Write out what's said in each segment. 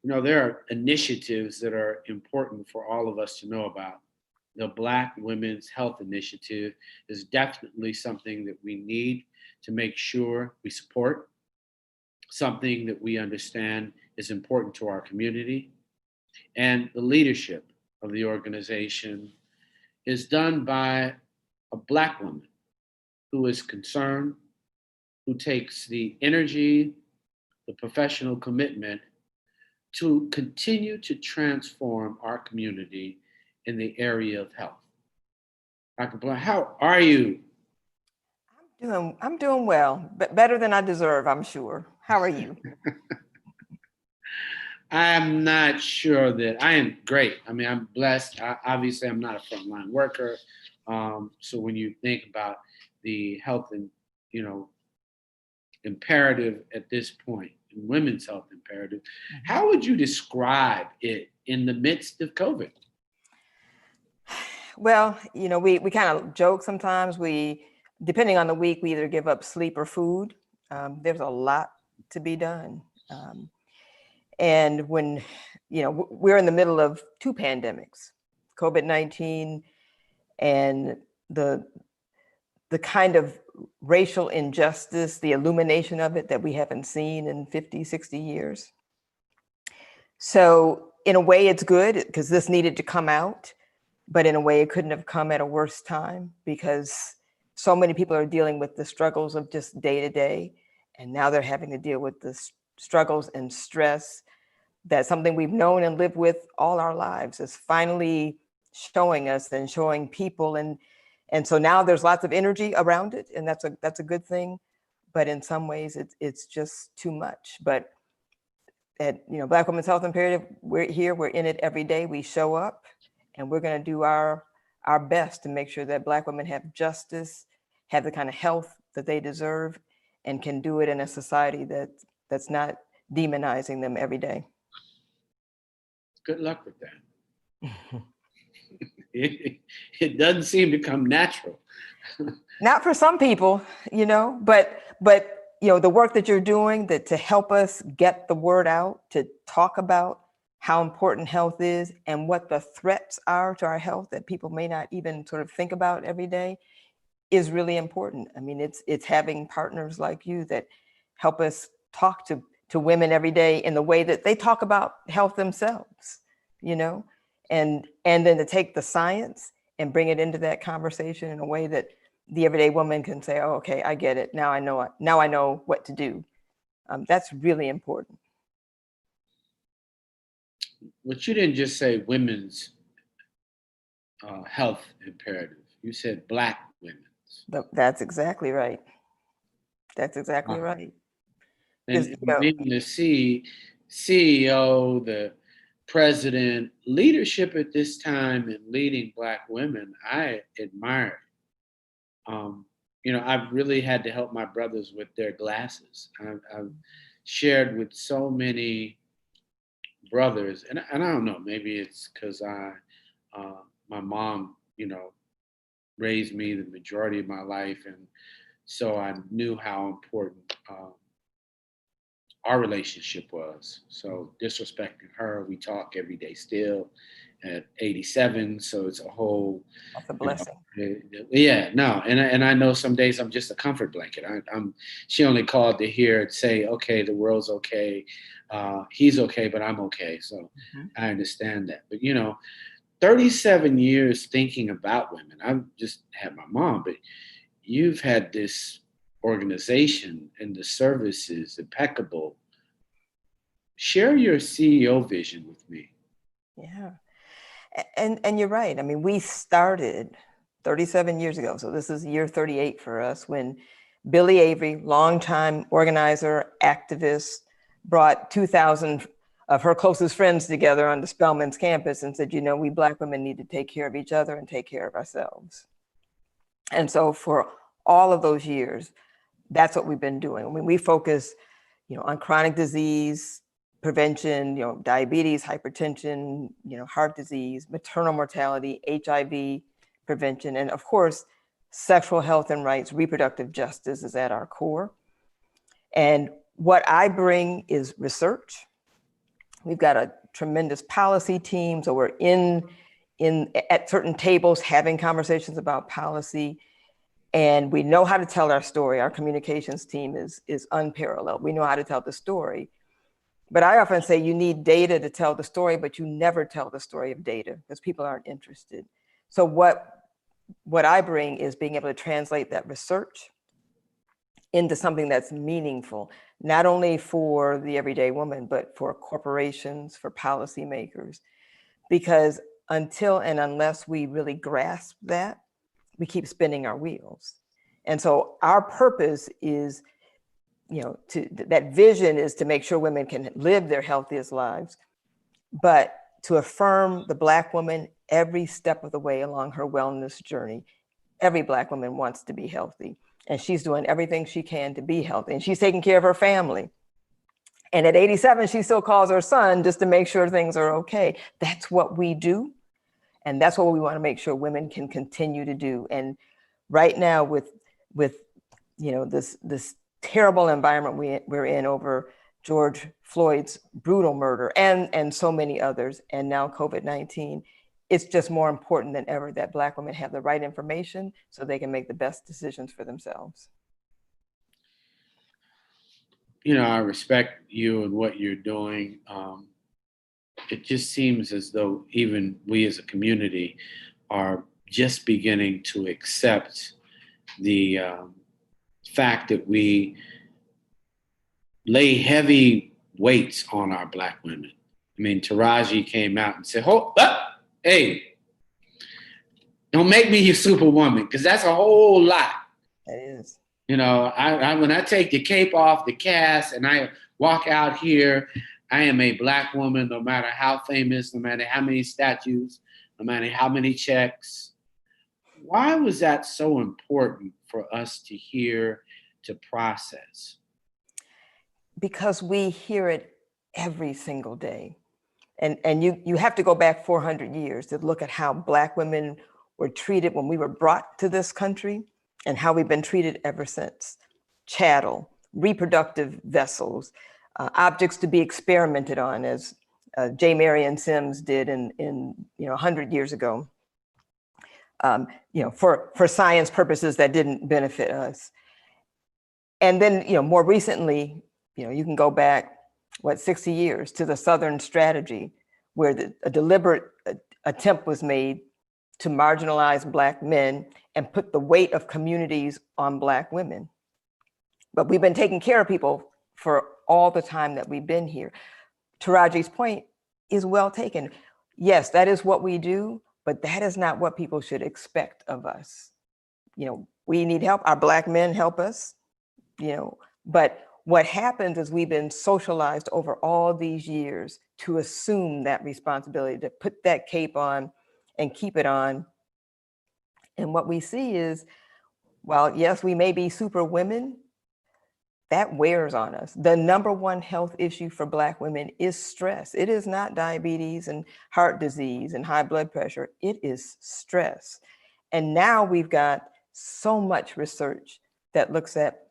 There are initiatives that are important for all of us to know about. The Black Women's Health Initiative is definitely something that we need to make sure we support, something that we understand is important to our community. And the leadership of the organization is done by a Black woman who is concerned, who takes the energy, the professional commitment to continue to transform our community in the area of health. Dr. Blount, how are you? I'm doing well, but better than I deserve, I'm sure. How are you? I'm not sure that I am great. I mean, I'm blessed. Obviously, I'm not a frontline worker. So when you think about the health and you know imperative at this point, women's health imperative, how would you describe it in the midst of COVID? Well, we kind of joke sometimes. Depending on the week, we either give up sleep or food. There's a lot to be done. And when, we're in the middle of two pandemics, COVID-19 and the kind of racial injustice, the illumination of it that we haven't seen in 50, 60 years. So in a way it's good because this needed to come out, but in a way it couldn't have come at a worse time because so many people are dealing with the struggles of just day to day. And now they're having to deal with the struggles and stress that something we've known and lived with all our lives is finally showing us and showing people. And so now there's lots of energy around it, and that's a good thing. But in some ways it's just too much. But at Black Women's Health Imperative, we're here, we're in it every day, we show up, and we're gonna do our best to make sure that Black women have justice, have the kind of health that they deserve, and can do it in a society that's not demonizing them every day. Good luck with that. It doesn't seem to come natural. Not for some people, but the work that you're doing to help us get the word out, to talk about how important health is and what the threats are to our health that people may not even sort of think about every day is really important. I mean, it's having partners like you that help us talk to women every day in the way that they talk about health themselves, and then to take the science and bring it into that conversation in a way that the everyday woman can say, oh, okay, I get it. Now I know what to do. That's really important. But you didn't just say women's health imperative. You said Black women's. That's exactly right. That's exactly right. And being the CEO, the president, leadership at this time and leading Black women, I admire. I've really had to help my brothers with their glasses. I've shared with so many brothers, and I don't know, maybe it's because my mom, raised me the majority of my life, and so I knew how important our relationship was. So disrespecting her, we talk every day still at 87. So it's a whole. That's a blessing. Yeah, no, and I know some days I'm just a comfort blanket. She only called to hear it say, okay, the world's okay, he's okay, but I'm okay. So I understand that. But 37 years thinking about women. I've just had my mom, but you've had this organization and the service is impeccable. Share your CEO vision with me. Yeah. And you're right. I mean, we started 37 years ago. So this is year 38 for us when Billie Avery, longtime organizer, activist, brought 2,000 of her closest friends together on the Spelman's campus and said, we Black women need to take care of each other and take care of ourselves. And so for all of those years, that's what we've been doing. I mean, we focus, on chronic disease prevention, diabetes, hypertension, heart disease, maternal mortality, HIV prevention, and of course, sexual health and rights, reproductive justice is at our core. And what I bring is research, We've got a tremendous policy team. So we're at certain tables having conversations about policy. And we know how to tell our story. Our communications team is unparalleled. We know how to tell the story. But I often say you need data to tell the story, but you never tell the story of data because people aren't interested. So what I bring is being able to translate that research into something that's meaningful, not only for the everyday woman, but for corporations, for policymakers. Because until and unless we really grasp that, we keep spinning our wheels. And so our purpose is, that vision is to make sure women can live their healthiest lives, but to affirm the Black woman every step of the way along her wellness journey. Every Black woman wants to be healthy, and she's doing everything she can to be healthy, and she's taking care of her family. And at 87, she still calls her son just to make sure things are okay. That's what we do. And that's what we want to make sure women can continue to do. And right now with this terrible environment we're in over George Floyd's brutal murder and so many others, and now COVID-19, it's just more important than ever that Black women have the right information so they can make the best decisions for themselves. I respect you and what you're doing. It just seems as though even we as a community are just beginning to accept the fact that we lay heavy weights on our Black women. I mean, Taraji came out and said, hey, don't make me your superwoman, because that's a whole lot. It is. When I take the cape off the cast and I walk out here, I am a Black woman, no matter how famous, no matter how many statues, no matter how many checks. Why was that so important for us to hear, to process? Because we hear it every single day. And you have to go back 400 years to look at how Black women were treated when we were brought to this country and how we've been treated ever since. Chattel, reproductive vessels, objects to be experimented on, as J. Marion Sims did in 100 years ago, for science purposes that didn't benefit us. And then, more recently, you can go back, 60 years to the Southern strategy, where a deliberate attempt was made to marginalize Black men and put the weight of communities on Black women. But we've been taking care of people for all the time that we've been here. Taraji's point is well taken. Yes, that is what we do, but that is not what people should expect of us. We need help. Our Black men help us, but what happens is we've been socialized over all these years to assume that responsibility, to put that cape on and keep it on. And what we see is, while yes, we may be super women, that wears on us. The number one health issue for Black women is stress. It is not diabetes and heart disease and high blood pressure. It is stress. And now we've got so much research that looks at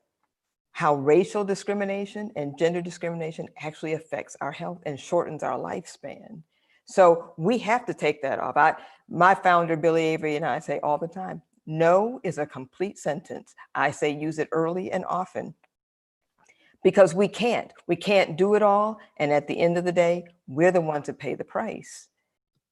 how racial discrimination and gender discrimination actually affects our health and shortens our lifespan. So we have to take that off. My founder, Billy Avery, and I say all the time, no is a complete sentence. I say use it early and often, because we can't do it all. And at the end of the day, we're the ones that pay the price.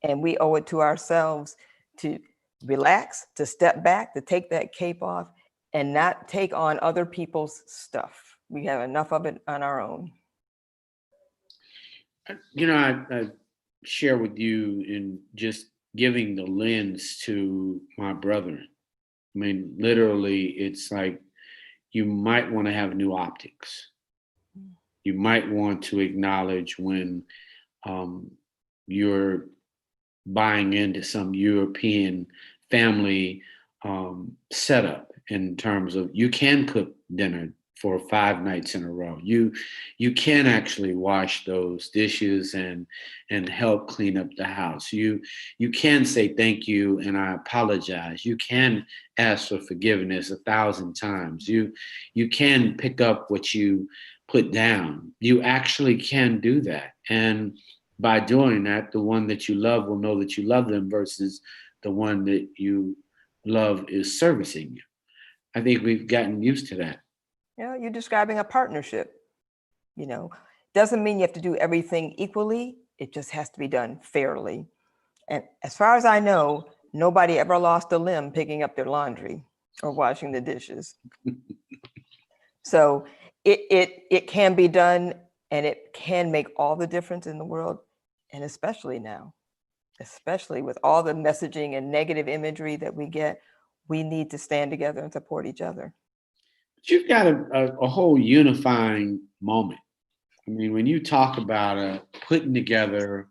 And we owe it to ourselves to relax, to step back, to take that cape off and not take on other people's stuff. We have enough of it on our own. I share with you in just giving the lens to my brethren. I mean, literally, it's like you might want to have new optics. You might want to acknowledge when you're buying into some European family setup, in terms of you can cook dinner for 5 nights in a row. You can actually wash those dishes and help clean up the house. You can say thank you and I apologize. You can ask for forgiveness 1,000 times. You can pick up what you put down. You actually can do that. And by doing that, the one that you love will know that you love them versus the one that you love is servicing you. I think we've gotten used to that. Yeah, you're describing a partnership. You know, doesn't mean you have to do everything equally. It just has to be done fairly. And as far as I know, nobody ever lost a limb picking up their laundry or washing the dishes. So it can be done, and it can make all the difference in the world, and especially now, especially with all the messaging and negative imagery that we get, we need to stand together and support each other. But you've got a whole unifying moment. I mean, when you talk about putting together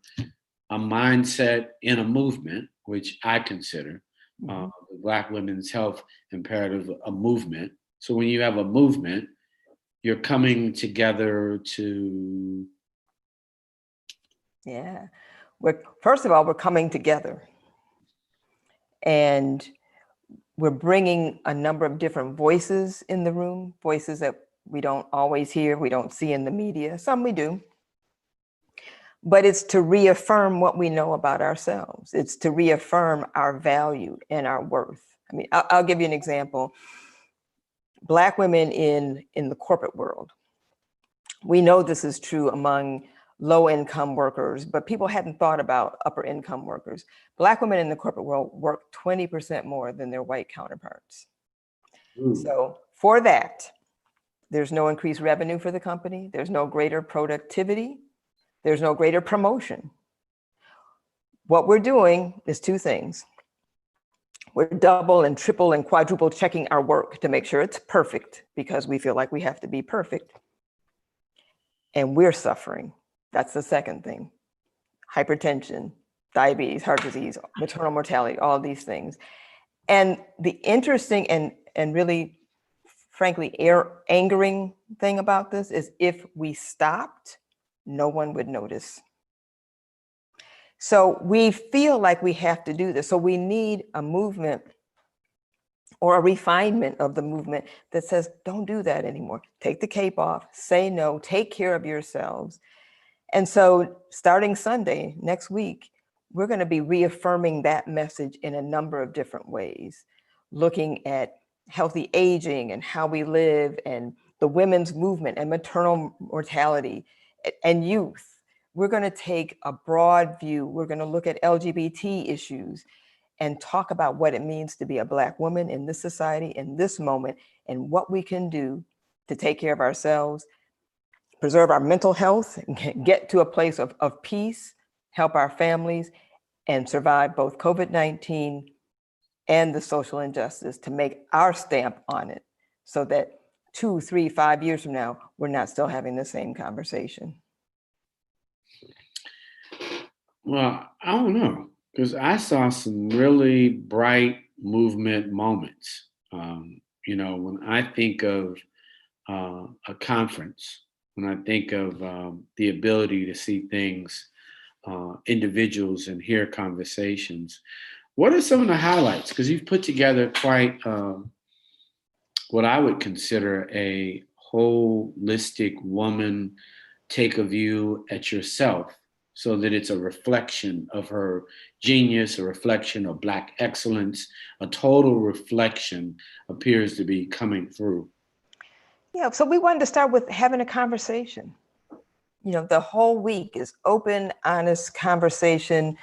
a mindset in a movement, which I consider the Black Women's Health Imperative a movement. So when you have a movement, you're coming together to. Yeah. First of all, we're coming together. And we're bringing a number of different voices in the room, voices that we don't always hear, we don't see in the media. Some we do. But it's to reaffirm what we know about ourselves. It's to reaffirm our value and our worth. I mean, I'll give you an example. Black women in the corporate world, we know this is true among low-income workers, but people hadn't thought about upper-income workers. Black women in the corporate world work 20% more than their white counterparts. Ooh. So for that, there's no increased revenue for the company. There's no greater productivity. There's no greater promotion. What we're doing is two things. We're double and triple and quadruple checking our work to make sure it's perfect because we feel like we have to be perfect. And we're suffering. That's the second thing. Hypertension, diabetes, heart disease, maternal mortality, all these things. And the interesting and really, frankly, angering thing about this is if we stopped, no one would notice. So we feel like we have to do this. So we need a movement or a refinement of the movement that says, don't do that anymore. Take the cape off, say no, take care of yourselves. And so starting Sunday, next week, we're going to be reaffirming that message in a number of different ways, looking at healthy aging and how we live and the women's movement and maternal mortality and youth. We're going to take a broad view. We're going to look at LGBT issues and talk about what it means to be a Black woman in this society, in this moment, and what we can do to take care of ourselves, preserve our mental health, get to a place of peace, help our families, and survive both COVID-19 and the social injustice to make our stamp on it so that 2, 3, 5 years from now, we're not still having the same conversation. Well, I don't know, because I saw some really bright movement moments. When I think of a conference, when I think of the ability to see things, individuals, and hear conversations, what are some of the highlights? Because you've put together quite what I would consider a holistic woman take a view at yourself so that it's a reflection of her genius, a reflection of Black excellence, a total reflection appears to be coming through. Yeah, so we wanted to start with having a conversation. The whole week is open, honest conversation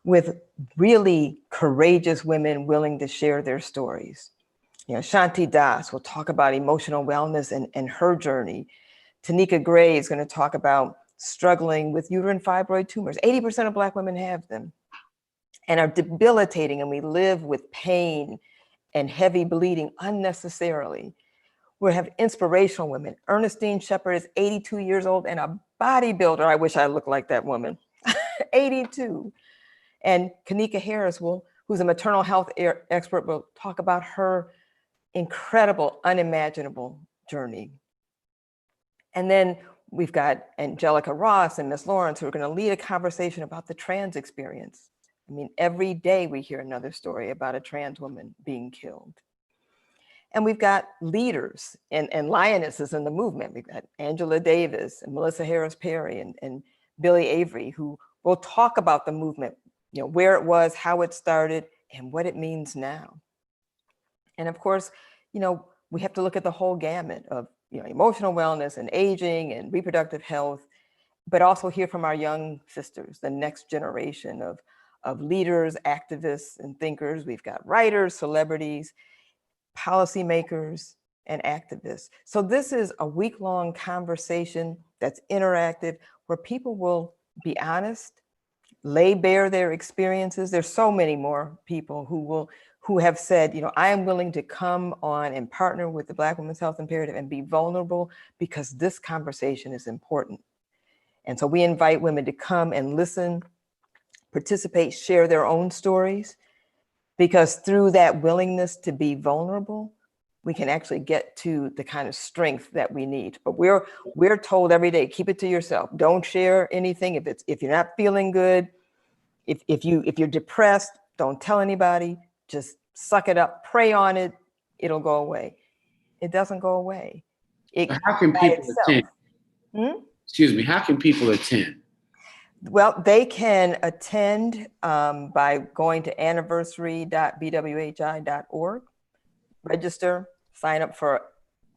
with really courageous women willing to share their stories. Shanti Das will talk about emotional wellness and her journey. Tanika Gray is going to talk about struggling with uterine fibroid tumors. 80% of Black women have them and are debilitating, and we live with pain and heavy bleeding unnecessarily. We have inspirational women. Ernestine Shepard is 82 years old and a bodybuilder. I wish I looked like that woman. 82. And Kanika Harris, who's a maternal health expert, will talk about her incredible, unimaginable journey. And then we've got Angelica Ross and Miss Lawrence who are going to lead a conversation about the trans experience. I mean, every day we hear another story about a trans woman being killed. And we've got leaders and lionesses in the movement. We've got Angela Davis and Melissa Harris Perry and Billy Avery, who will talk about the movement, where it was, how it started, and what it means now. And of course, we have to look at the whole gamut of emotional wellness and aging and reproductive health, but also hear from our young sisters, the next generation of leaders, activists, and thinkers. We've got writers, celebrities, policymakers, and activists. So this is a week-long conversation that's interactive, where people will be honest, lay bare their experiences. There's so many more people who have said, I am willing to come on and partner with the Black Women's Health Imperative and be vulnerable because this conversation is important. And so we invite women to come and listen, participate, share their own stories, because through that willingness to be vulnerable, we can actually get to the kind of strength that we need. But we're told every day, keep it to yourself. Don't share anything. If you're not feeling good, if you're depressed, don't tell anybody. Just suck it up, pray on it. It'll go away. It doesn't go away. How can people attend? Excuse me. How can people attend? Well, they can attend by going to anniversary.bwhi.org, register, sign up for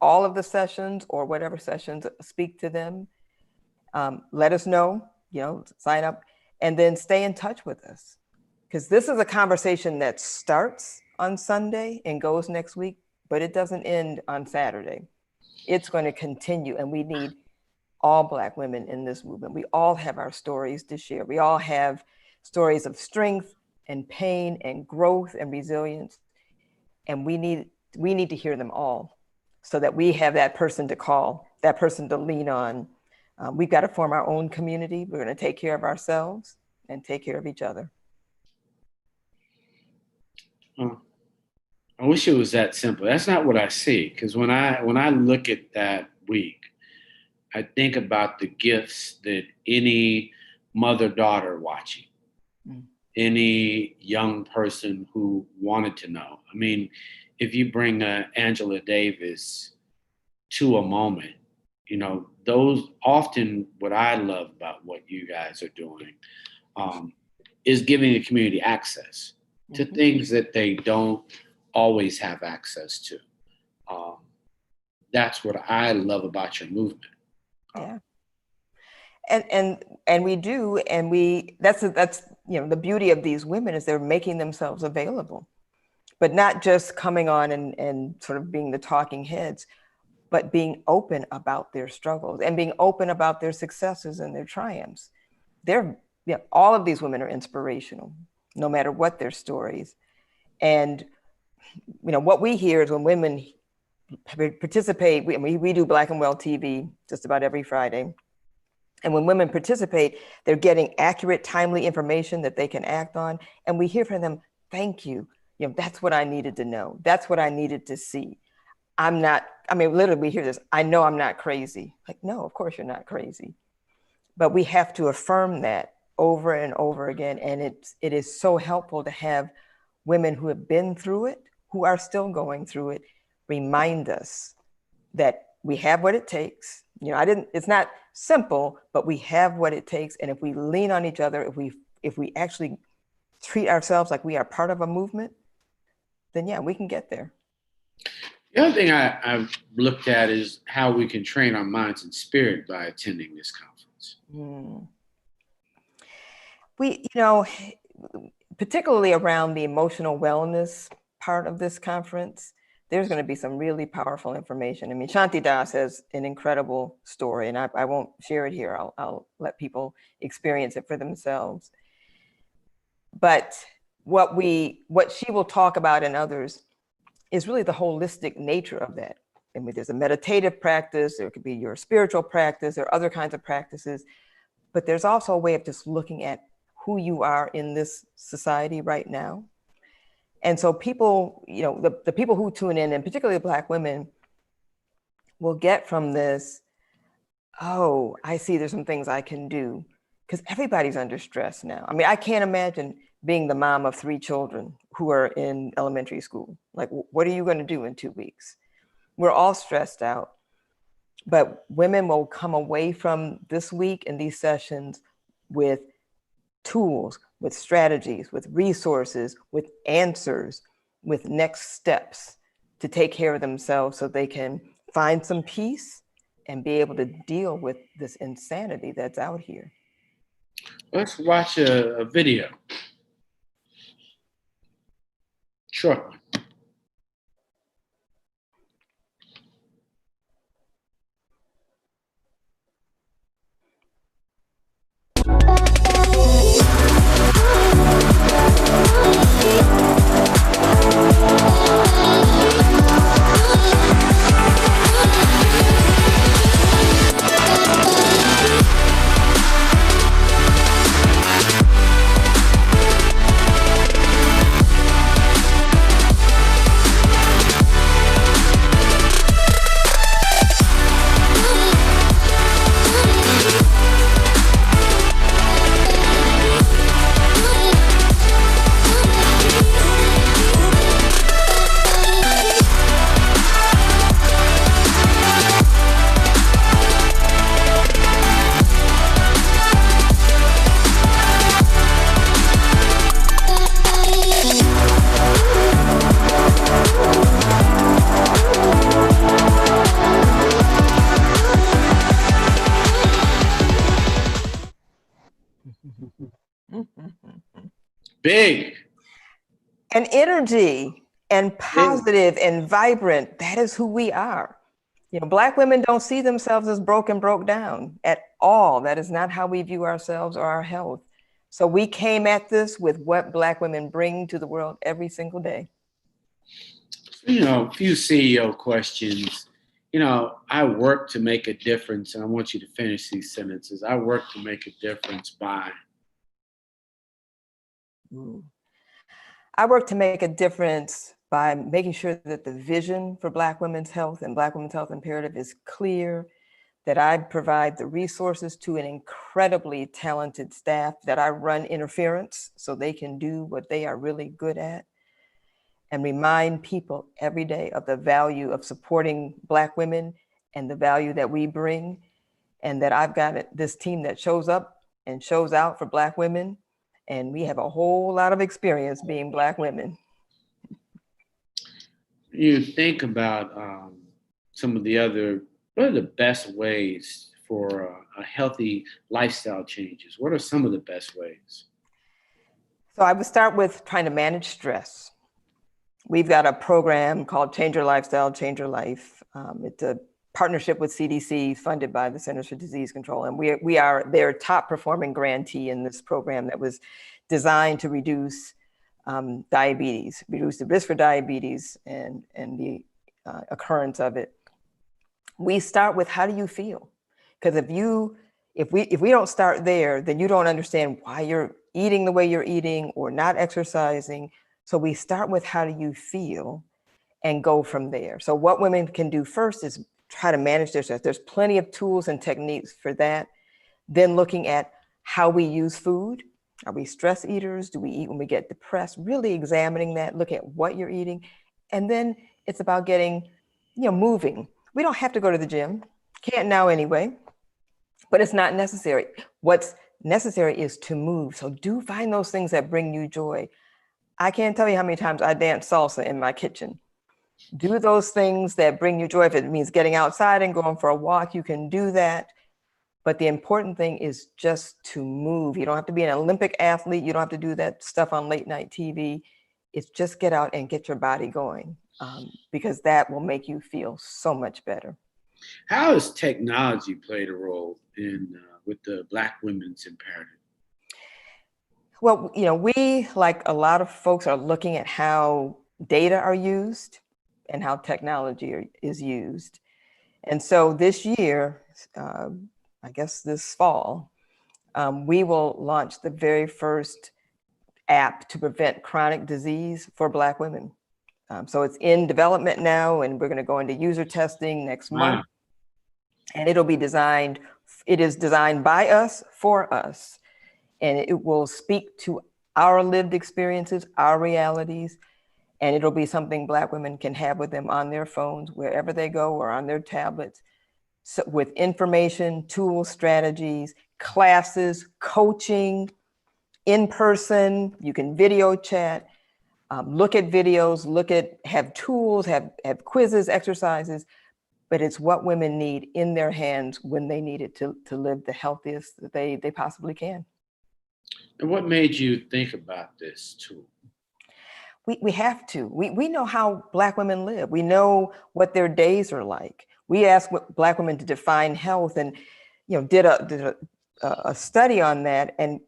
all of the sessions or whatever sessions speak to them. Let us know, sign up, and then stay in touch with us. Because this is a conversation that starts on Sunday and goes next week, but it doesn't end on Saturday. It's going to continue, and we need all Black women in this movement. We all have our stories to share. We all have stories of strength and pain and growth and resilience. And we need to hear them all so that we have that person to call, that person to lean on. We've got to form our own community. We're going to take care of ourselves and take care of each other. I wish it was that simple. That's not what I see. Because when I look at that week, I think about the gifts that any mother-daughter watching, any young person who wanted to know. I mean, if you bring Angela Davis to a moment, those often what I love about what you guys are doing is giving the community access to things that they don't always have access to. That's what I love about your movement. Yeah. And we do, and that's the beauty of these women is they're making themselves available, but not just coming on and sort of being the talking heads, but being open about their struggles and being open about their successes and their triumphs. All of these women are inspirational, no matter what their stories. And what we hear is when women participate, we do Black and Well TV just about every Friday. And when women participate, they're getting accurate, timely information that they can act on. And we hear from them, thank you. That's what I needed to know. That's what I needed to see. Literally we hear this, I know I'm not crazy. Like, no, of course you're not crazy. But we have to affirm that over and over again. And it is so helpful to have women who have been through it, who are still going through it, remind us that we have what it takes. It's not simple, but we have what it takes. And if we lean on each other, if we actually treat ourselves like we are part of a movement, then yeah, we can get there. The other thing I've looked at is how we can train our minds and spirit by attending this conference. We, particularly around the emotional wellness part of this conference, there's going to be some really powerful information. I mean, Shanti Das has an incredible story, and I won't share it here. I'll let people experience it for themselves. But what she will talk about and others is really the holistic nature of that. I mean, there's a meditative practice, there could be your spiritual practice, or other kinds of practices, but there's also a way of just looking at who you are in this society right now. And so people, the people who tune in, and particularly Black women, will get from this, oh, I see there's some things I can do because everybody's under stress now. I mean, I can't imagine being the mom of 3 children who are in elementary school. Like, what are you going to do in 2 weeks? We're all stressed out, but women will come away from this week and these sessions with tools, with strategies, with resources, with answers, with next steps to take care of themselves so they can find some peace and be able to deal with this insanity that's out here. Let's watch a video. Short one. Big. And energy and positive and vibrant, that is who we are. You know, Black women don't see themselves as broke down at all. That is not how we view ourselves or our health. So we came at this with what Black women bring to the world every single day. You know, a few CEO questions. You know, I work to make a difference, and I want you to finish these sentences. I work to make a difference by. I work to make a difference by making sure that the vision for Black women's health and Black women's health imperative is clear, that I provide the resources to an incredibly talented staff, that I run interference so they can do what they are really good at, and remind people every day of the value of supporting Black women and the value that we bring, and that I've got this team that shows up and shows out for Black women. And we have a whole lot of experience being Black women. You think about some of the other, what are the best ways for a healthy lifestyle changes? What are some of the best ways? So I would start with trying to manage stress. We've got a program called Change Your Lifestyle, Change Your Life. It's a partnership with CDC funded by the Centers for Disease Control. And we are their top performing grantee in this program that was designed to reduce diabetes, reduce the risk for diabetes and the occurrence of it. We start with, how do you feel? Because if we don't start there, then you don't understand why you're eating the way you're eating or not exercising. So we start with, how do you feel, and go from there. So what women can do first is try to manage their stress. There's plenty of tools and techniques for that. Then looking at how we use food. Are we stress eaters? Do we eat when we get depressed? Really examining that, look at what you're eating. And then it's about getting, moving. We don't have to go to the gym. Can't now anyway, but it's not necessary. What's necessary is to move. So do find those things that bring you joy. I can't tell you how many times I dance salsa in my kitchen. Do those things that bring you joy. If it means getting outside and going for a walk, you can do that. But the important thing is just to move. You don't have to be an Olympic athlete. You don't have to do that stuff on late night TV. It's just get out and get your body going, because that will make you feel so much better. How has technology played a role in with the Black women's imperative? Well, we, like a lot of folks, are looking at how data are used and how technology is used. And so this year, I guess this fall, we will launch the very first app to prevent chronic disease for Black women. So it's in development now, and we're going to go into user testing next month. And it is designed by us, for us, and it will speak to our lived experiences, our realities, and it'll be something Black women can have with them on their phones, wherever they go, or on their tablets, so with information, tools, strategies, classes, coaching, in person. You can video chat, look at videos, have tools, have quizzes, exercises, but it's what women need in their hands when they need it to live the healthiest that they possibly can. And what made you think about this tool? We have to. We know how Black women live. We know what their days are like. We asked Black women to define health, and did a study on that, and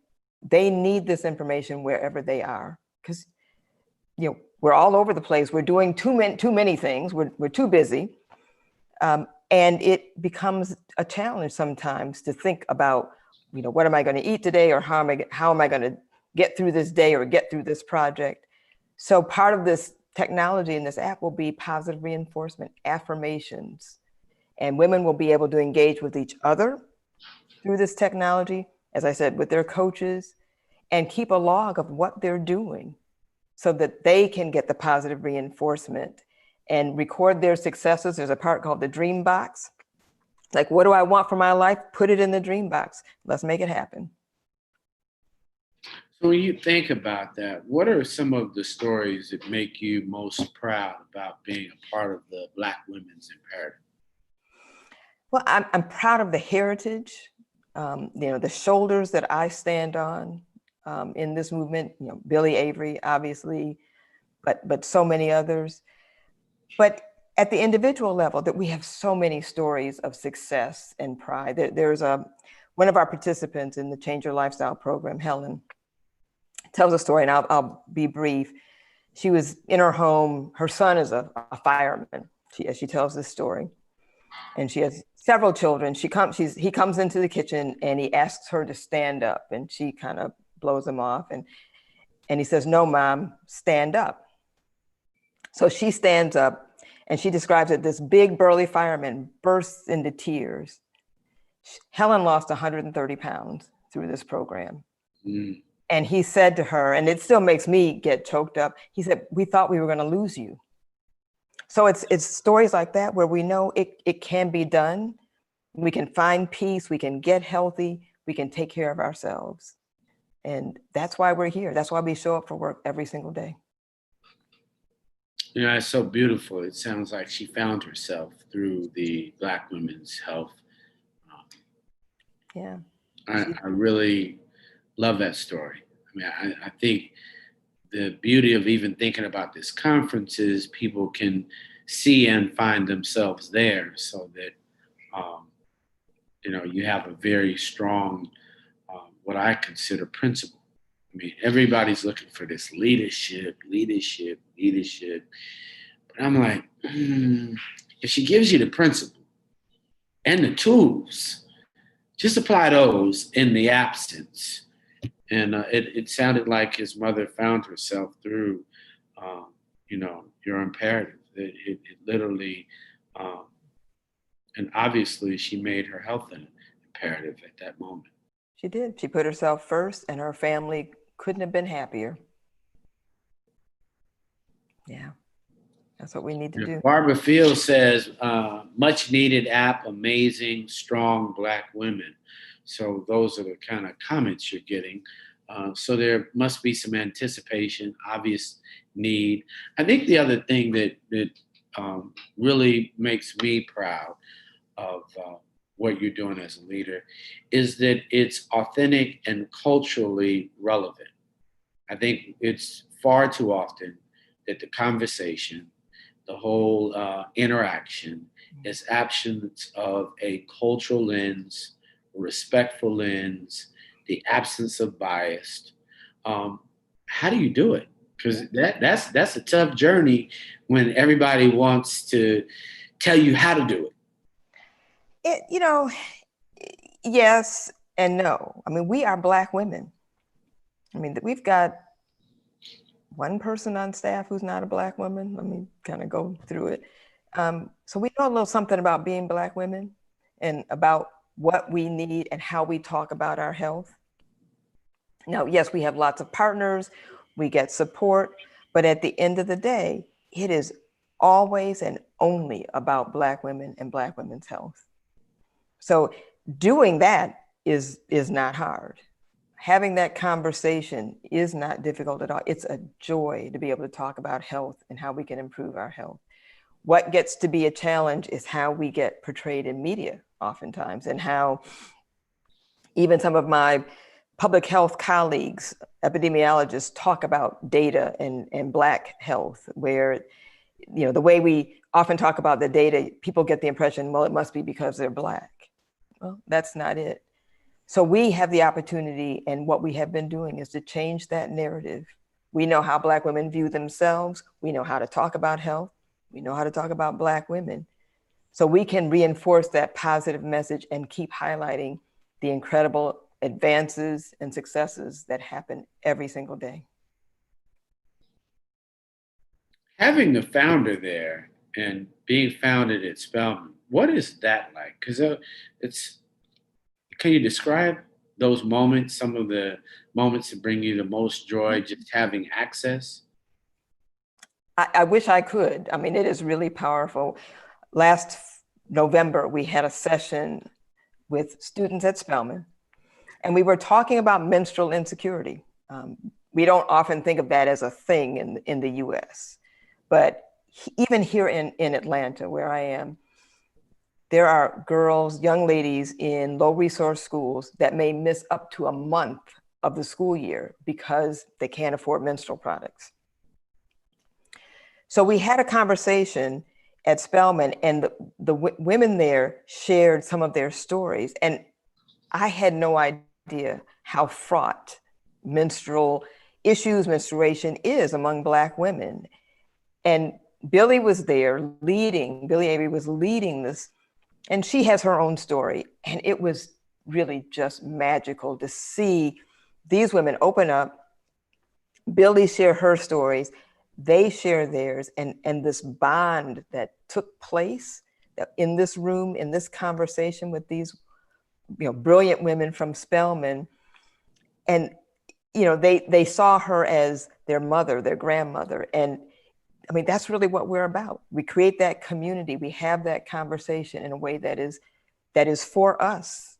they need this information wherever they are, because we're all over the place. We're doing too many things. We're too busy, and it becomes a challenge sometimes to think about, what am I going to eat today, or how am I going to get through this day or get through this project. So part of this technology in this app will be positive reinforcement, affirmations, and women will be able to engage with each other through this technology, as I said, with their coaches, and keep a log of what they're doing so that they can get the positive reinforcement and record their successes. There's a part called the dream box. Like, what do I want for my life? Put it in the dream box. Let's make it happen. So when you think about that, what are some of the stories that make you most proud about being a part of the Black Women's Imperative? Well, I'm proud of the heritage, the shoulders that I stand on in this movement. Billy Avery, obviously, but so many others. But at the individual level, that we have so many stories of success and pride. There's one of our participants in the Change Your Lifestyle program, Helen, tells a story, and I'll be brief. She was in her home. Her son is a fireman. She tells this story, and she has several children. He comes into the kitchen and he asks her to stand up, and she kind of blows him off, and he says, "No, Mom, stand up." So she stands up, and she describes it. This big burly fireman bursts into tears. Helen lost 130 pounds through this program. Mm. And he said to her, and it still makes me get choked up, he said, "We thought we were going to lose you." So it's stories like that where we know it can be done. We can find peace. We can get healthy. We can take care of ourselves. And that's why we're here. That's why we show up for work every single day. It's so beautiful. It sounds like she found herself through the Black Women's Health. Yeah. I really love that story. I think the beauty of even thinking about this conference is people can see and find themselves there, so that you have a very strong, what I consider principle. Everybody's looking for this leadership. But I'm like, if she gives you the principle and the tools, just apply those in the absence. And it sounded like his mother found herself through, your imperative. It literally, and obviously she made her health an imperative at that moment. She did. She put herself first, and her family couldn't have been happier. Yeah, that's what we need to do. Barbara Fields says, much needed app, amazing, strong Black women. So those are the kind of comments you're getting. So there must be some anticipation, obvious need. I think the other thing that really makes me proud of what you're doing as a leader is that it's authentic and culturally relevant. I think it's far too often that the conversation, the whole interaction is absence of a cultural lens, respectful lens, the absence of bias. How do you do it? Because that's a tough journey when everybody wants to tell you how to do it. Yes and no. We are Black women. We've got one person on staff who's not a Black woman. Let me kind of go through it. So we know a little something about being Black women and about what we need and how we talk about our health. Now, yes, we have lots of partners, we get support, but at the end of the day, it is always and only about Black women and Black women's health. So doing that is not hard. Having that conversation is not difficult at all. It's a joy to be able to talk about health and how we can improve our health. What gets to be a challenge is how we get portrayed in media oftentimes, and how even some of my public health colleagues, epidemiologists, talk about data and Black health, where, you know, the way we often talk about the data, people get the impression, well, it must be because they're Black. Well, that's not it. So we have the opportunity, and what we have been doing is to change that narrative. We know how Black women view themselves. We know how to talk about health. We know how to talk about Black women. So we can reinforce that positive message and keep highlighting the incredible advances and successes that happen every single day. Having the founder there and being founded at Spelman, what is that like? Because can you describe those moments, some of the moments that bring you the most joy, just having access? I wish I could. I mean, it is really powerful. Last November, we had a session with students at Spelman, and we were talking about menstrual insecurity. We don't often think of that as a thing in the US, but even here in Atlanta, where I am, there are girls, young ladies in low resource schools that may miss up to a month of the school year because they can't afford menstrual products. So we had a conversation at Spelman, and the women there shared some of their stories. And I had no idea how fraught menstrual issues, menstruation is among Black women. And Billy was there leading, Billy Avery was leading this, and she has her own story. And it was really just magical to see these women open up, Billy share her stories, they share theirs, and this bond that took place in this room, in this conversation with these, you know, brilliant women from Spelman. And, you know, they saw her as their mother, their grandmother. And I mean, that's really what we're about. We create that community, we have that conversation in a way that is for us,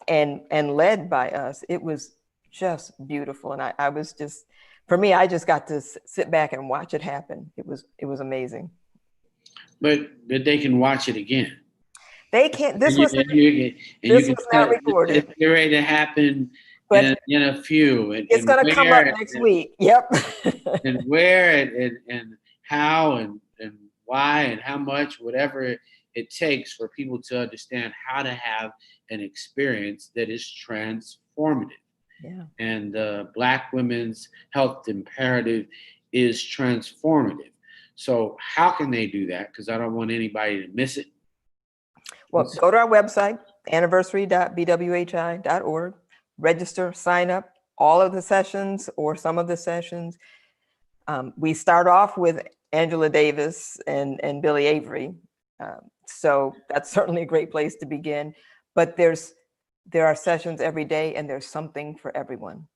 and led by us. It was just beautiful. And I was just, for me, I just got to sit back and watch it happen. It was amazing. But they can watch it again. They can't, And you can was not tell recorded, it's ready to happen but in a few, it's going to come up next week. Yep. and where and how and why and how much, whatever it takes for people to understand how to have an experience that is transformative. Yeah. And Black women's health imperative is transformative. So how can they do that? Because I don't want anybody to miss it. Well, go to our website, anniversary.bwhi.org, register, sign up, all of the sessions or some of the sessions. We start off with Angela Davis and Billy Avery. So that's certainly a great place to begin. But there are sessions every day, and there's something for everyone.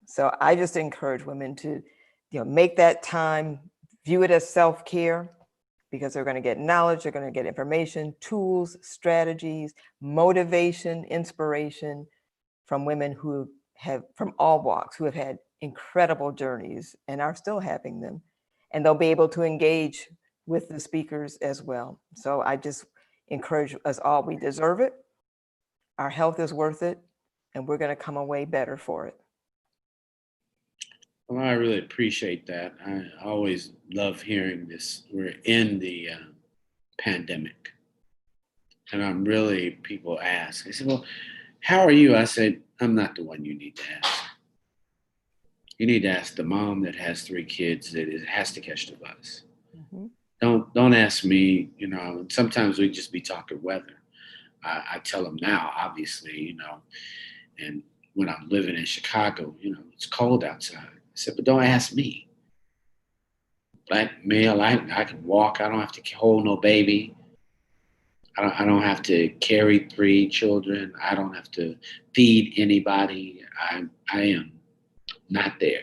So I just encourage women to, you know, make that time, view it as self-care, because they're going to get knowledge, they're going to get information, tools, strategies, motivation, inspiration from women who have, from all walks, who have had incredible journeys and are still having them. And they'll be able to engage with the speakers as well. So I just encourage us all, we deserve it. Our health is worth it, and we're going to come away better for it. Well, I really appreciate that. I always love hearing this. We're in the pandemic. And people ask, I said, well, how are you? I said, I'm not the one you need to ask. You need to ask the mom that has 3 kids that has to catch the bus. Mm-hmm. Don't ask me, you know, sometimes we just be talking weather. I tell them now, obviously, you know, and when I'm living in Chicago, you know, it's cold outside. I said, but don't ask me. Black male, I can walk. I don't have to hold no baby. I don't have to carry 3 children. I don't have to feed anybody. I am not there.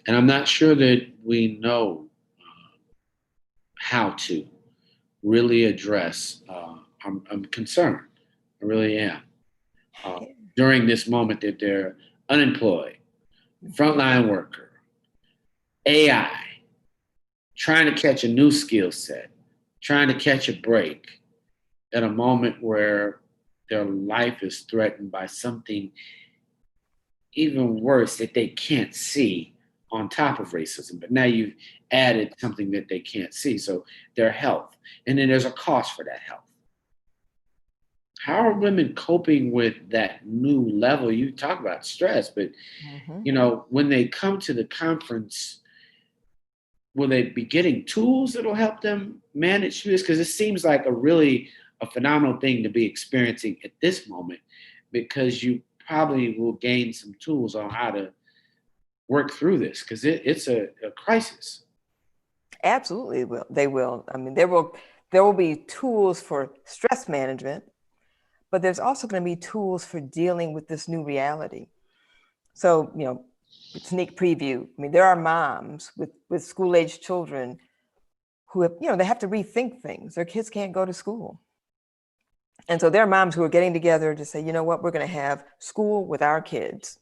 And I'm not sure that we know how to really address. I'm concerned. I really am. During this moment that they're unemployed, frontline worker, AI, trying to catch a new skill set, trying to catch a break at a moment where their life is threatened by something even worse that they can't see on top of racism. But now you've added something that they can't see. So their health. And then there's a cost for that health. How are women coping with that new level? You talk about stress, but when they come to the conference, will they be getting tools that'll help them manage through this? Because it seems like a phenomenal thing to be experiencing at this moment, because you probably will gain some tools on how to work through this, because it's a crisis. Absolutely, they will. I mean, there will be tools for stress management, but there's also going to be tools for dealing with this new reality. So, sneak preview. I mean, there are moms with school-age children who have, they have to rethink things. Their kids can't go to school. And so there are moms who are getting together to say, you know what, we're going to have school with our kids.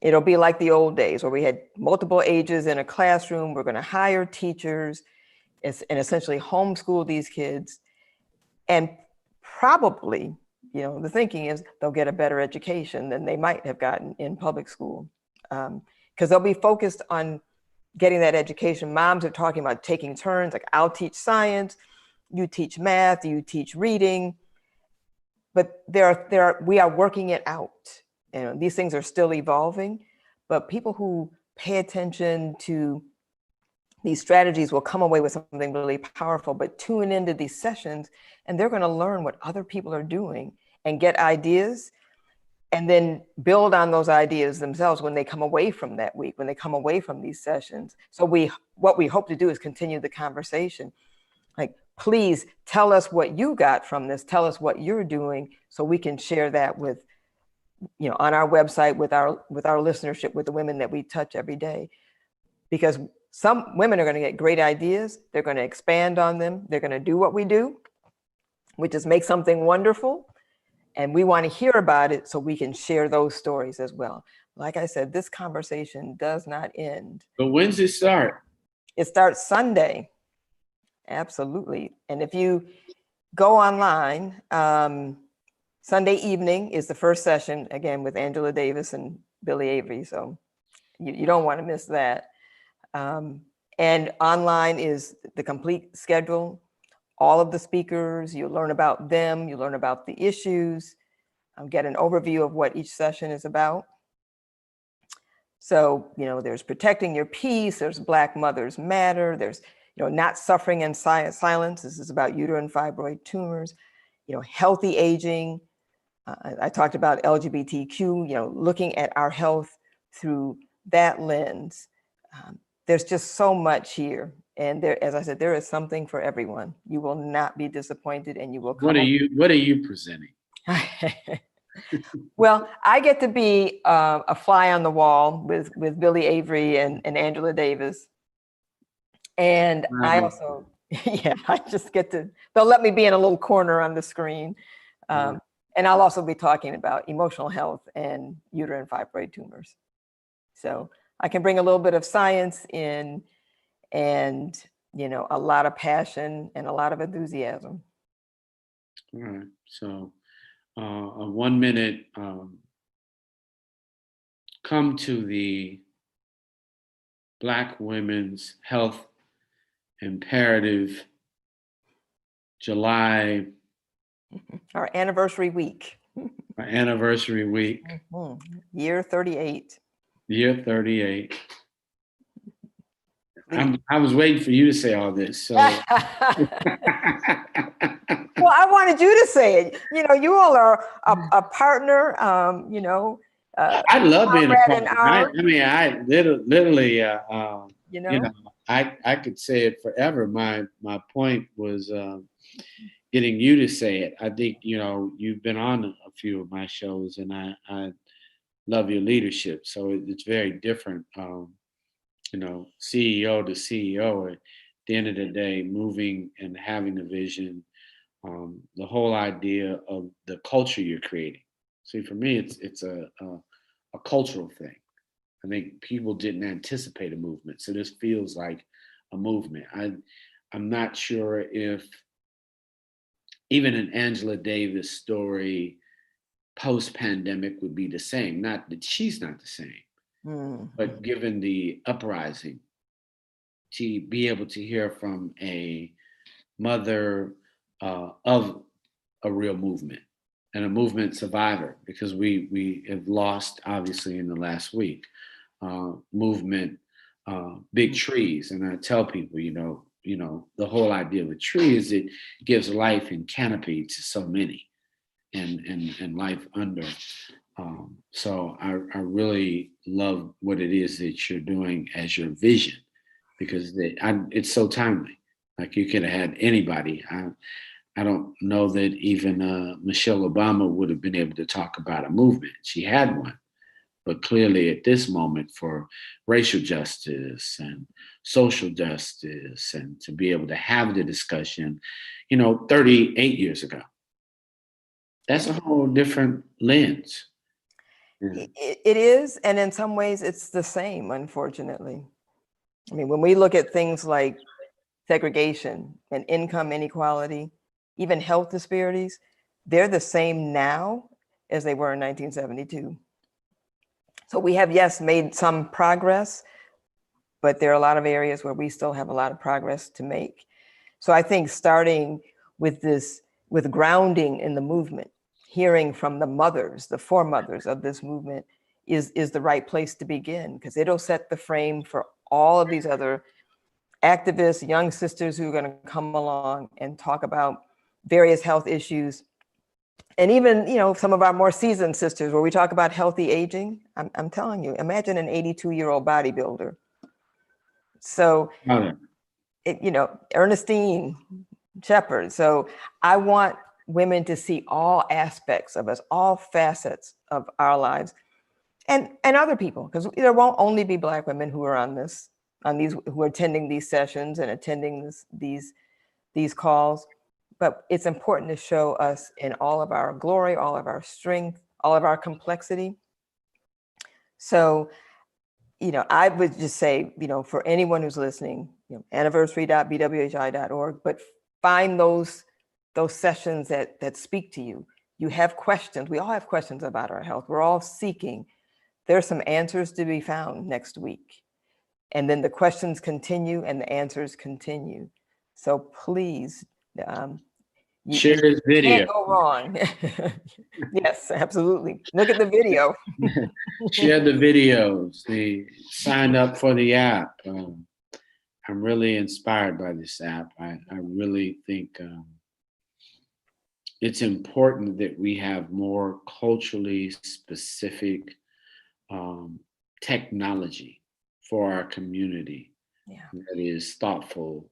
It'll be like the old days where we had multiple ages in a classroom. We're going to hire teachers and essentially homeschool these kids. And probably, the thinking is they'll get a better education than they might have gotten in public school, because they'll be focused on getting that education. Moms are talking about taking turns, like I'll teach science, you teach math, you teach reading. But we are working it out. And these things are still evolving, but people who pay attention to these strategies will come away with something really powerful. But tune into these sessions and they're going to learn what other people are doing and get ideas, and then build on those ideas themselves when they come away from that week, when they come away from these sessions. So what we hope to do is continue the conversation. Like, please tell us what you got from this. Tell us what you're doing so we can share that with, on our website, with our listenership, with the women that we touch every day. Because some women are going to get great ideas. They're going to expand on them. They're going to do what we do, which is make something wonderful. And we want to hear about it so we can share those stories as well. Like I said, this conversation does not end. But when's it start? It starts Sunday. Absolutely. And if you go online, Sunday evening is the first session, again, with Angela Davis and Billy Avery. So you don't want to miss that. And online is the complete schedule, all of the speakers. You learn about them, you learn about the issues, get an overview of what each session is about. So, there's protecting your peace, there's Black Mothers Matter, there's, not suffering in silence. This is about uterine fibroid tumors, healthy aging. I talked about LGBTQ, looking at our health through that lens. There's just so much here. And there, as I said, there is something for everyone. You will not be disappointed, and you will come. What are you presenting? Well, I get to be a fly on the wall with Billy Avery and Angela Davis. And I also, I just get to, they'll let me be in a little corner on the screen. And I'll also be talking about emotional health and uterine fibroid tumors. So I can bring a little bit of science in, and, a lot of passion and a lot of enthusiasm. All right. So a 1 minute, come to the Black Women's Health Imperative July. Our anniversary week. Our anniversary week. Year 38. Year 38. I was waiting for you to say all this. So. Well, I wanted you to say it. You all are a partner. I love being a partner. I literally. you You know? know, I could say it forever. My point was getting you to say it. I think, you've been on a few of my shows, and I love your leadership. So it's very different. CEO to CEO. At the end of the day, moving and having a vision, the whole idea of the culture you're creating. See, for me, it's a cultural thing. I think people didn't anticipate a movement, so this feels like a movement. I'm not sure if even an Angela Davis story post pandemic would be the same. Not that she's not the same, Mhm. but given the uprising, to be able to hear from a mother of a real movement and a movement survivor, because we have lost obviously in the last week, movement, big trees. And I tell people, the whole idea of a tree is it gives life and canopy to so many, and life under. So I really love what it is that you're doing as your vision, because it's so timely. Like, you could have had anybody. I don't know that even Michelle Obama would have been able to talk about a movement. She had one, but clearly at this moment, for racial justice and social justice, and to be able to have the discussion, 38 years ago, that's Yeah, a whole different lens. Yeah. it is. And in some ways, it's the same, unfortunately. I mean, when we look at things like segregation and income inequality, even health disparities, they're the same now as they were in 1972. So we have, yes, made some progress, but there are a lot of areas where we still have a lot of progress to make. So I think starting with this, with grounding in the movement, hearing from the mothers, the foremothers of this movement, is the right place to begin, because it'll set the frame for all of these other activists, young sisters who are going to come along and talk about various health issues. And even, some of our more seasoned sisters, where we talk about healthy aging. I'm telling you, imagine an 82-year-old bodybuilder. So, Got Ernestine Shepherd. So I want women to see all aspects of us, all facets of our lives, and other people, because there won't only be Black women who are who are attending these sessions and attending these calls. But it's important to show us in all of our glory, all of our strength, all of our complexity. So, I would just say, for anyone who's listening, anniversary.bwhi.org, but find those sessions that speak to you. You have questions. We all have questions about our health. We're all seeking. There's some answers to be found next week. And then the questions continue and the answers continue. So please, Share you this video. can't go wrong. Yes, absolutely. Look at the video. Share the videos. Sign up for the app. I'm really inspired by this app. I really think it's important that we have more culturally specific technology for our community Yeah. that is thoughtful.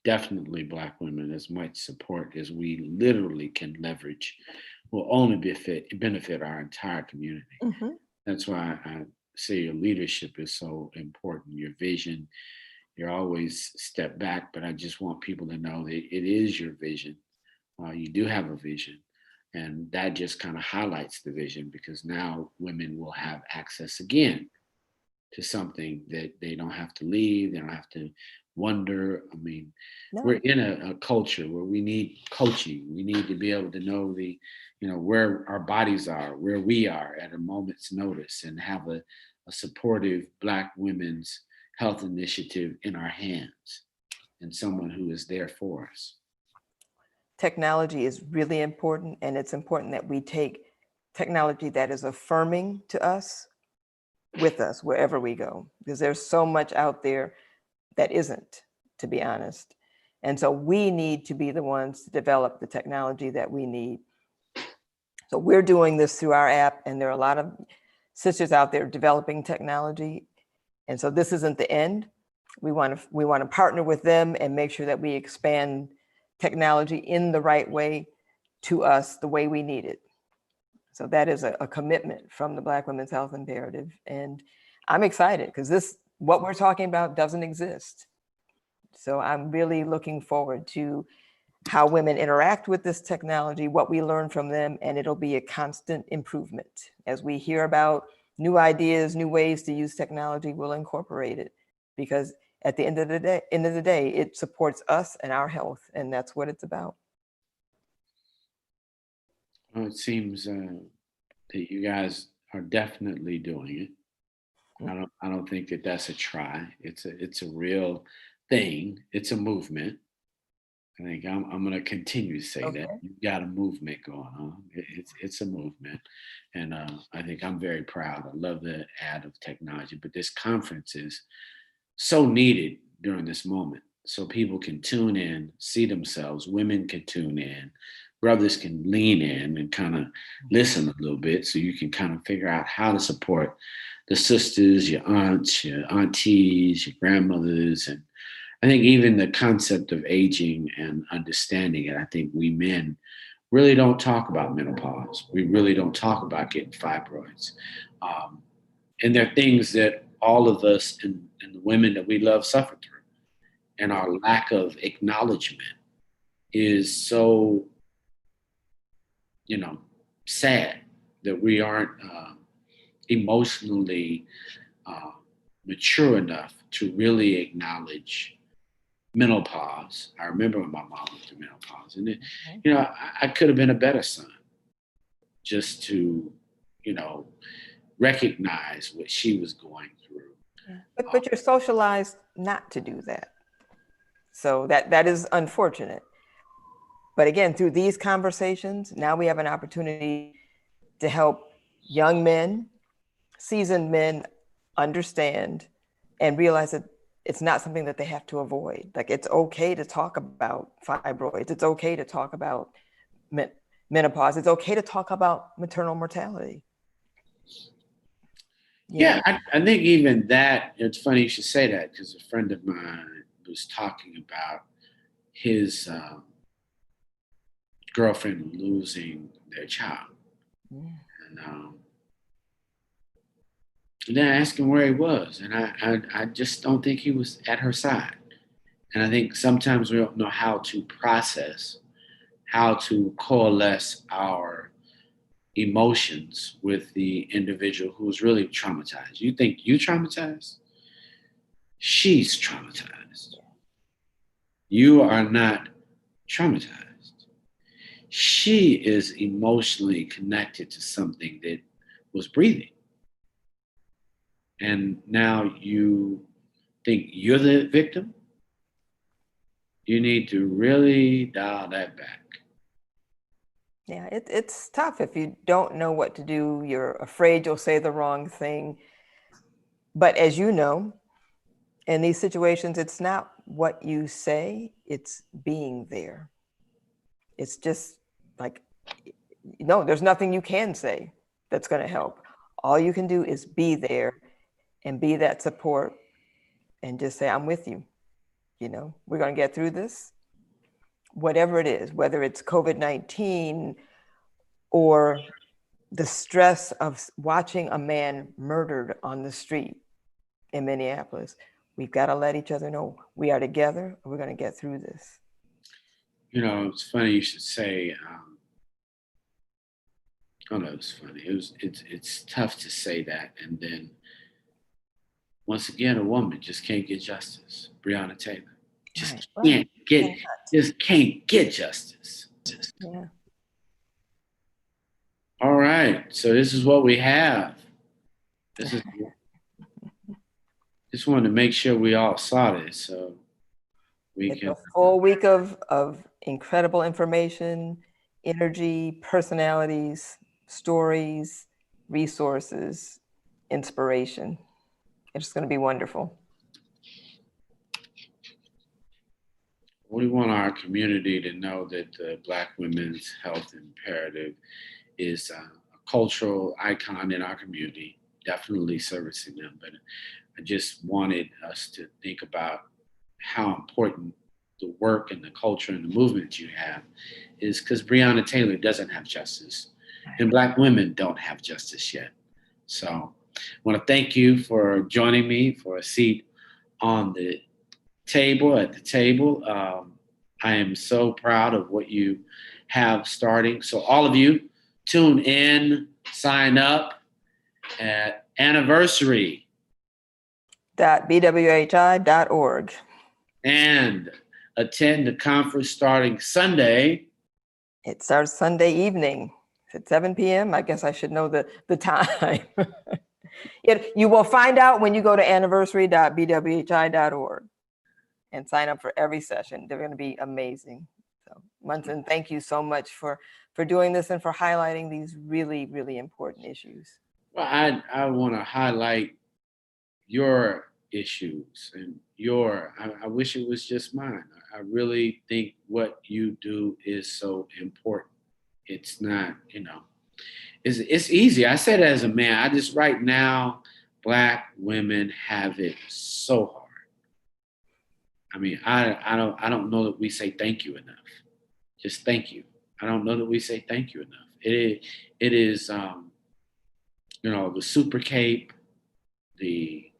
Definitely Black women, as much support as we literally can leverage, will only benefit our entire community. Mm-hmm. That's why I say your leadership is so important. Your vision, you're always step back, but I just want people to know that it is your vision. You do have a vision, and that just kind of highlights the vision, because now women will have access again to something that they don't have to leave, they don't have to wonder. I mean, we're No. in a culture where we need coaching. We need to be able to know where our bodies are, where we are at a moment's notice, and have a supportive Black women's health initiative in our hands, and someone who is there for us. Technology is really important, and it's important that we take technology that is affirming to us with us wherever we go, because there's so much out there that isn't, to be honest. And so we need to be the ones to develop the technology that we need. So we're doing this through our app, and there are a lot of sisters out there developing technology. And so this isn't the end. We want to partner with them and make sure that we expand technology in the right way to us, the way we need it. So that is a commitment from the Black Women's Health Imperative. And I'm excited because what we're talking about doesn't exist. So I'm really looking forward to how women interact with this technology, what we learn from them, and it'll be a constant improvement. As we hear about new ideas, new ways to use technology, we'll incorporate it, because at the end of the day, it supports us and our health, and that's what it's about. Well, it seems that you guys are definitely doing it. I don't think that that's a try. It's a real thing. It's a movement. I think I'm going to continue to say that Okay. you've got a movement going on. It's a movement, and I think I'm very proud. I love the add of technology, but this conference is so needed during this moment, so people can tune in, see themselves. Women can tune in, brothers can lean in and kind of listen a little bit, so you can kind of figure out how to support the sisters, your aunts, your aunties, your grandmothers, and I think even the concept of aging and understanding it, I think we men really don't talk about menopause. We really don't talk about getting fibroids. Um, and there are things that all of us and the women that we love suffer through. And our lack of acknowledgement is so, you know, sad that we aren't emotionally uh, mature enough to really acknowledge menopause. I remember when my mom went through menopause, and I could have been a better son just to, you know, recognize what she was going through. Yeah. But you're socialized not to do that. So that is unfortunate. But again, through these conversations, now we have an opportunity to help young men, seasoned men understand and realize that it's not something that they have to avoid. Like, it's okay to talk about fibroids. It's okay to talk about menopause. It's okay to talk about maternal mortality. Yeah, I think even that, it's funny you should say that, because a friend of mine was talking about his girlfriend losing their child. And then I asked him where he was, and I just don't think he was at her side. And I think sometimes we don't know how to process, how to coalesce our emotions with the individual who's really traumatized. You think you traumatized? She's traumatized. You are not traumatized. She is emotionally connected to something that was breathing. And now you think you're the victim? You need to really dial that back. Yeah, it's tough if you don't know what to do. You're afraid you'll say the wrong thing. But as you know, in these situations, it's not what you say, it's being there. It's just like, no, there's nothing you can say that's going to help. All you can do is be there and be that support and just say, I'm with you. We're going to get through this. Whatever it is, whether it's COVID-19 or the stress of watching a man murdered on the street in Minneapolis, we've got to let each other know we are together. We're going to get through this. It's funny you should say. Oh no, it's funny. It's tough to say that, and then once again, a woman just can't get justice. Breonna Taylor Right. can't get justice. Yeah. All right, so this is what we have. Just wanted to make sure we all saw this, so we It's can. a full week of incredible information, energy, personalities, stories, resources, inspiration. It's going to be wonderful. We want our community to know that the Black Women's Health Imperative is a cultural icon in our community. definitely servicing them. But I just wanted us to think about how important the work and the culture and the movement you have is, because Breonna Taylor doesn't have justice and Black women don't have justice yet. So I want to thank you for joining me for a seat on the table at the table. I am so proud of what you have starting. So all of you, tune in, sign up at .bwhi.org. and attend the conference starting Sunday. It starts Sunday evening. It's at 7 p.m. I guess I should know the time. You will find out when you go to anniversary.bwhi.org and sign up for every session. They're going to be amazing. So, Munson, thank you so much for doing this and for highlighting these really, really important issues. Well, I want to highlight your issues and I wish it was just mine. I really think what you do is so important. It's not, it's easy. I said it as a man. I just, right now, Black women have it so hard. I mean, I don't know that we say thank you enough. Just thank you. I don't know that we say thank you enough. It is the super cape, the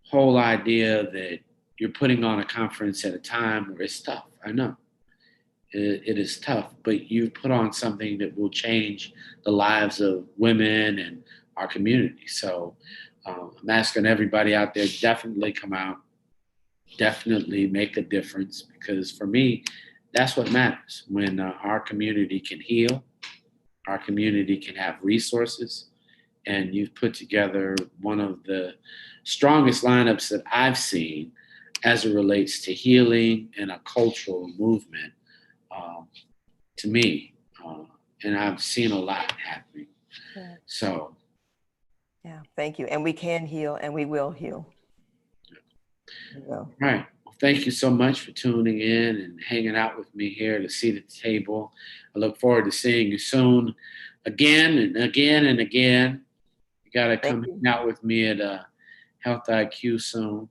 whole idea that you're putting on a conference at a time where it's tough. I know it is tough, but you've put on something that will change the lives of women and our community. So I'm asking everybody out there, definitely come out, definitely make a difference, because for me, that's what matters. When our community can heal, our community can have resources, and you've put together one of the strongest lineups that I've seen as it relates to healing and a cultural movement, to me. And I've seen a lot happening. Yeah. So. Yeah, thank you. And we can heal and we will heal. All right. Well, thank you so much for tuning in and hanging out with me here to seat at the table. I look forward to seeing you soon again and again and again. You got to come hang out with me at Health IQ soon.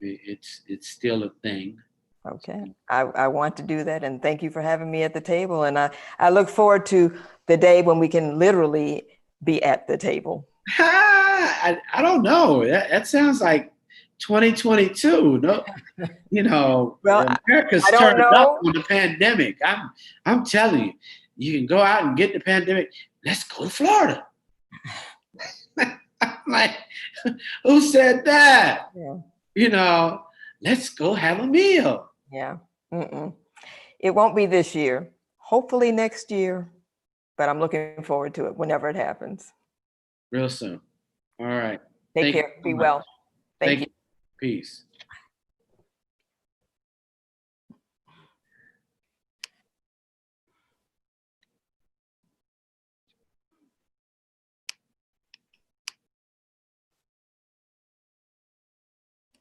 It's still a thing. Okay. I want to do that. And thank you for having me at the table. And I look forward to the day when we can literally be at the table. I don't know. That sounds like 2022. No, well, America's turned up on the pandemic. I'm telling you, you can go out and get the pandemic. Let's go to Florida. I'm like, who said that? Yeah. Let's go have a meal. Yeah. It won't be this year. Hopefully next year. But I'm looking forward to it whenever it happens. Real soon. All right. Take care. Be well. Thank you. Peace.